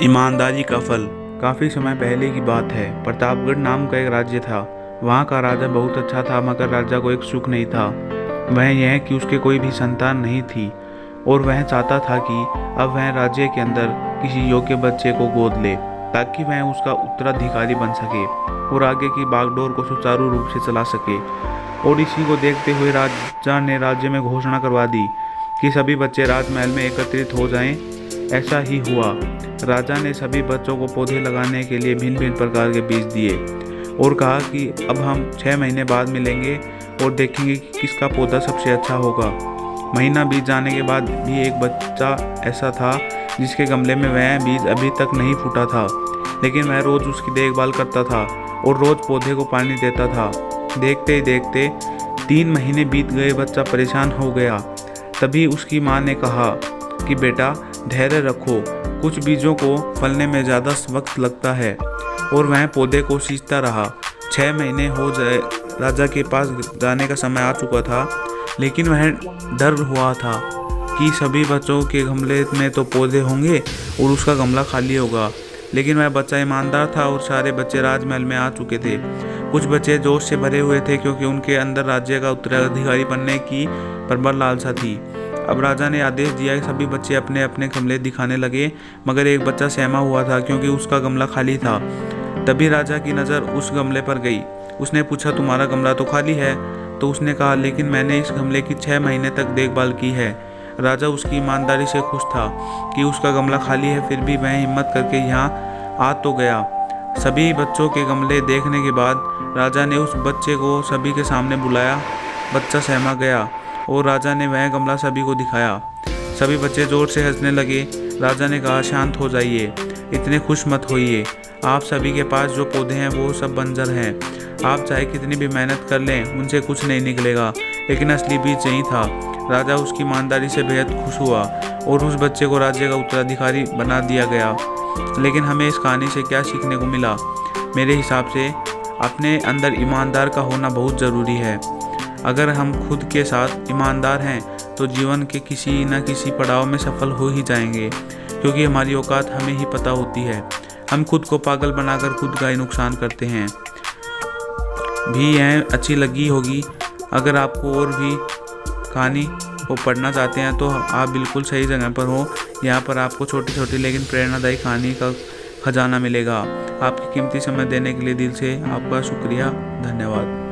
ईमानदारी का फल। काफ़ी समय पहले की बात है। प्रतापगढ़ नाम का एक राज्य था। वहाँ का राजा बहुत अच्छा था, मगर राजा को एक सुख नहीं था। वह यह कि उसके कोई भी संतान नहीं थी और वह चाहता था कि अब वह राज्य के अंदर किसी योग्य बच्चे को गोद ले, ताकि वह उसका उत्तराधिकारी बन सके और आगे की बागडोर को सुचारू रूप से चला सके। और इसी को देखते हुए राजा ने राज्य में घोषणा करवा दी कि सभी बच्चे राजमहल में एकत्रित हो जाएं। ऐसा ही हुआ। राजा ने सभी बच्चों को पौधे लगाने के लिए भिन्न भिन्न प्रकार के बीज दिए और कहा कि अब हम 6 महीने बाद मिलेंगे और देखेंगे कि किसका पौधा सबसे अच्छा होगा। महीना बीत जाने के बाद भी एक बच्चा ऐसा था जिसके गमले में वह बीज अभी तक नहीं फूटा था, लेकिन वह रोज़ उसकी देखभाल करता था और रोज़ पौधे को पानी देता था। देखते ही देखते 3 महीने बीत गए। बच्चा परेशान हो गया। तभी उसकी माँ ने कहा कि बेटा, धैर्य रखो, कुछ बीजों को फलने में ज़्यादा वक्त लगता है। और वह पौधे को सींचता रहा। 6 महीने हो जाए, राजा के पास जाने का समय आ चुका था, लेकिन वह डर हुआ था कि सभी बच्चों के गमले में तो पौधे होंगे और उसका गमला खाली होगा। लेकिन वह बच्चा ईमानदार था और सारे बच्चे राजमहल में आ चुके थे। कुछ बच्चे जोश से भरे हुए थे क्योंकि उनके अंदर राज्य का उत्तराधिकारी बनने की प्रबल लालसा थी। अब राजा ने आदेश दिया कि सभी बच्चे अपने अपने गमले दिखाने लगे, मगर एक बच्चा सहमा हुआ था क्योंकि उसका गमला खाली था। तभी राजा की नज़र उस गमले पर गई। उसने पूछा, तुम्हारा गमला तो खाली है? तो उसने कहा, लेकिन मैंने इस गमले की 6 महीने तक देखभाल की है। राजा उसकी ईमानदारी से खुश था कि उसका गमला खाली है, फिर भी वह हिम्मत करके यहाँ आ तो गया। सभी बच्चों के गमले देखने के बाद राजा ने उस बच्चे को सभी के सामने बुलाया। बच्चा सहमा गया और राजा ने वह गमला सभी को दिखाया। सभी बच्चे जोर से हंसने लगे। राजा ने कहा, शांत हो जाइए, इतने खुश मत होइए। आप सभी के पास जो पौधे हैं वो सब बंजर हैं। आप चाहे कितनी भी मेहनत कर लें, उनसे कुछ नहीं निकलेगा। लेकिन असली बीज यही था। राजा उसकी ईमानदारी से बेहद खुश हुआ और उस बच्चे को राज्य का उत्तराधिकारी बना दिया गया। लेकिन हमें इस कहानी से क्या सीखने को मिला? मेरे हिसाब से अपने अंदर ईमानदार का होना बहुत ज़रूरी है। अगर हम खुद के साथ ईमानदार हैं तो जीवन के किसी न किसी पड़ाव में सफल हो ही जाएंगे, क्योंकि हमारी औकात हमें ही पता होती है। हम खुद को पागल बनाकर खुद का ही नुकसान करते हैं। भी यह अच्छी लगी होगी। अगर आपको और भी कहानी को पढ़ना चाहते हैं तो आप बिल्कुल सही जगह पर हो। यहाँ पर आपको छोटी छोटी लेकिन प्रेरणादायी कहानी का खजाना मिलेगा। आपकी कीमती समय देने के लिए दिल से आपका शुक्रिया। धन्यवाद।